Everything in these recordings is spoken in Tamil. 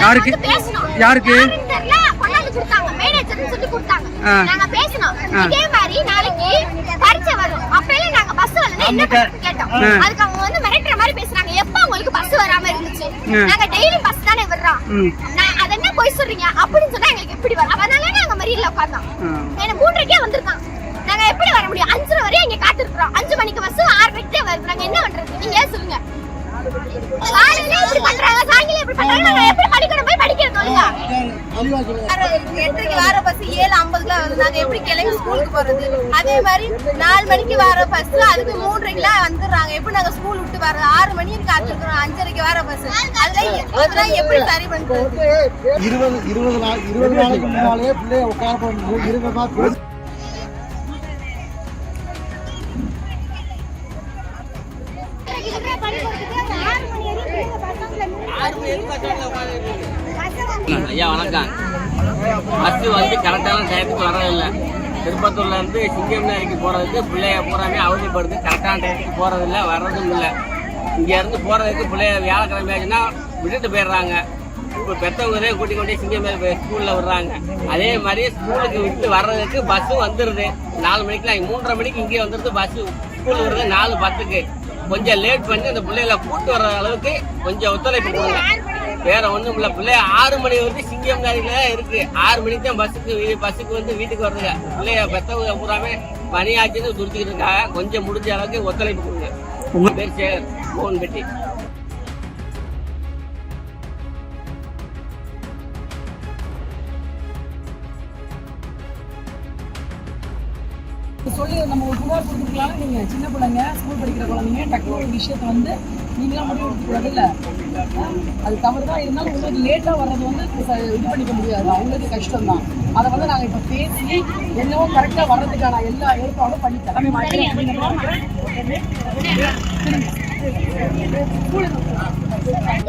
யாருக்கு யாருக்கு கொடுத்தாங்க மேனேஜர்னு சொல்லி கொடுத்தாங்க. நாங்க பேசணும் இதே மாதிரி நாளைக்கு பரீட்சை வரும் அப்பவே நாங்க பஸ் வரலன்னு என்ன கேட்டோம். அதுக்கு அவங்க வந்து மிரட்டுற மாதிரி பேசுறாங்க. எப்ப உங்களுக்கு பஸ் வராம இருந்துச்சு? நாங்க டெய்லி பஸ் தானே வர்றோம். அத என்ன போய் சொல்றீங்க அப்படின்னு சொன்னா எங்களுக்கு எப்படி வரும்? அதனால நாங்க மறியல்ல உட்கார்ந்தோம். எனக்கு 3:30க்கே வந்திருக்காங்க. நாங்க எப்படி வர முடியும்? 5:30 வரை இங்க காத்துறோம். 5 மணிக்கு பஸ் 6:30க்கே வருது. நாங்க என்ன பண்றது? நீங்க சொல்லுங்க. காலையில இப்படி பண்றாங்க, சாயங்காலம் இப்படி பண்றாங்க. நாங்க எப்படி படிக்கணும்? போய் படிக்கிறது இல்ல. 8:30க்கு வர பஸ் 7:50க்கு வருது. நாங்க எப்படி கிளம்பி ஸ்கூலுக்கு போறது? அதே மாதிரி 4 மணிக்கு வர பஸ் அதுக்கு 3:30க்கு வந்துடுறாங்க. எப்படி நாங்க ஸ்கூல் விட்டு வர 6 மணிக்கு காத்துக்கிறோம். 5:30க்கு வர பஸ் அதெல்லாம் எப்படி சரி பண்றது? 20 நாளைக்கு முன்னாலே பிள்ளைய உட்கார போறது. ஐயா வணக்கம். பஸ் வந்து கரெக்டான டயத்துக்கு வரதில்லை. திருப்பத்தூர்ல இருந்து சிங்கம்னேரிக்கு போறதுக்கு பிள்ளைய பூராமே அவதிப்படுது. கரெக்டான டயத்துக்கு போறதில்லை, வர்றதும் இல்லை. இங்க இருந்து போறதுக்கு பிள்ளைய வியாழக்கிழமை ஆச்சுன்னா விட்டுட்டு போயிடுறாங்க. இப்போ பெற்றவங்களே கூட்டி கொண்டே சிங்கம்னேரி ஸ்கூல்ல விடுறாங்க. அதே மாதிரி ஸ்கூலுக்கு விட்டு வர்றதுக்கு பஸ்ஸும் வந்துடுது. 4 மணிக்கு 3:30 மணிக்கு இங்கே வந்துடுது பஸ். ஸ்கூல் வருது 4:10க்கு. கொஞ்சம் லேட் பண்ணி அந்த பிள்ளைகளை கூட்டு வர்ற அளவுக்கு கொஞ்சம் ஒத்துழைப்பு கொடுங்க. வேற ஒண்ணும் இல்ல. பிள்ளைய 6 மணி வரைக்கும் சிங்கம்னேரியில இருக்கு. 6 மணிக்கு தான் பஸ்ஸுக்கு வந்து வீட்டுக்கு வருதுங்க. பிள்ளைய பெற்றவங்க பூராமே பணியாச்சுன்னு துடிச்சுக்கிட்டு இருக்காங்க. கொஞ்சம் முடிஞ்ச அளவுக்கு ஒத்துழைப்பு கொடுங்க. உங்க பேர் சேகர் மோகன்பட்டி. சொல்லி நம்ம ஒரு புகார் கொடுத்துருக்கலாம். நீங்க சின்ன பிள்ளைங்க, ஸ்கூல் படிக்கிற குழந்தைங்க டக்குனு ஒரு விஷயத்த வந்து நீங்களாம் முடிவு எடுக்கக்கூடாது. இல்லை அது தவறு தான். இருந்தாலும் உங்களுக்கு லேட்டாக வர்றது வந்து இது பண்ணிக்க முடியாது. அவங்களுக்கு கஷ்டம் தான். அதை வந்து நாங்கள் இப்போ பேசி என்னவோ கரெக்டாக வர்றதுக்கான எல்லா ஏற்பாடும் பண்ணி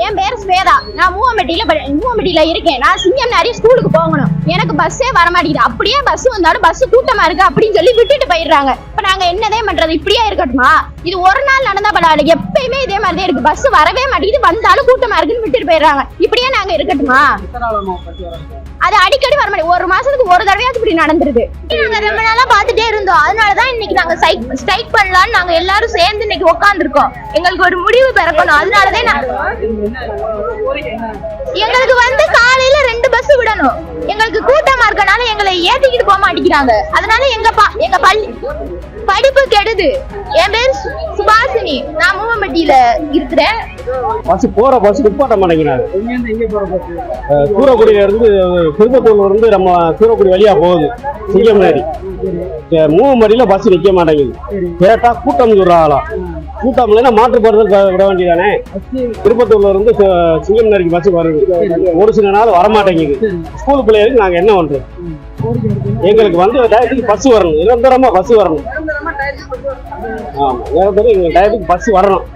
என் பேர் ஸ்வேதா. நான் மூவம்பட்டியில இருக்கேன். நான் சிங்கம்னேரி ஸ்கூலுக்கு போகணும். எனக்கு பஸ்ஸே வர மாட்டேங்குது. அப்படியே பஸ் வந்தாலும் பஸ் கூட்டமா இருக்கு அப்படின்னு சொல்லி விட்டுட்டு போயிடுறாங்க. இப்ப நாங்க என்னதே பண்றது? இப்படியே இருக்கட்டுமா? இது ஒரு நாள் நடந்தா பரவாயில்ல. எப்பயுமே இதே மாதிரிதான் இருக்கு. பஸ் வரவே மாட்டேங்குது. வந்தாலும் கூட்டமா இருக்குன்னு விட்டுட்டு போயிடுறாங்க. இப்படியே நாங்க இருக்கட்டுமா? அது அடிக்கடி வர மாட்டேங்குது. ஒரு மாசத்துக்கு ஒரு தடவையாவது இப்படி நடந்துருது. நாங்க ரொம்ப நாளா பாத்துட்டே இருந்தோம். அதனாலதான் இன்னைக்கு நாங்க ஸ்ட்ரைக் பண்ணலாம்னு நாங்க எல்லாரும் சேர்ந்து இன்னைக்கு உட்காந்துருக்கோம். எங்களுக்கு ஒரு முடிவு பிறக்கணும். அதனாலதான் எங்களுக்கு வந்து காலையில 2 பஸ் விடணும். எங்களுக்கு கூட்டமா இருக்கனால எங்களை ஏத்திக்கிட்டு போக மாட்டேங்கிறாங்க. அதனால எங்க படிப்பு கெடுது. என் பேர் சுபாசினி. நான் மூவம்பட்டியில இருக்கிறேன். பஸ் நிப்பாட்ட மாட்டேங்கிறாங்க. சூரக்குடியில இருந்து திருப்பத்தூர்ல இருந்து நம்ம சூரக்குடி வழியா போகுது சிங்கம்னேரி. மூவம்பட்டியில பஸ் நிக்க மாட்டேங்குது. கேட்டா கூட்டம் சொல்றாங்களாம். கூட்டம் இல்லைன்னா மாற்று போறதுக்கு விட வேண்டியதானே. திருப்பத்தூர்ல இருந்து சிங்கம்னேரிக்கு பஸ் வருது. ஒரு சில நாள் வரமாட்டேங்குது. ஸ்கூல் பிள்ளைகளுக்கு நாங்க என்ன பண்றோம்? எங்களுக்கு வந்து டயத்துக்கு பஸ் வரணும். நிரந்தரமா பஸ் வரணும். ஆமா, நிரந்தரம் எங்களுக்கு டயத்துக்கு பஸ் வரணும்.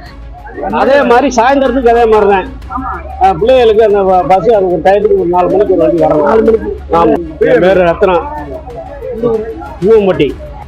அதே மாதிரி சாயந்தரத்துக்கு அதே மாதிரி தான் பிள்ளைகளுக்கு அந்த பஸ் அது ஒரு டயத்துக்கு ஒரு 4 மணிக்கு ஒரு வண்டி வரணும். ஆமா, என் பேரு ரத்னா, மூவம்பட்டி.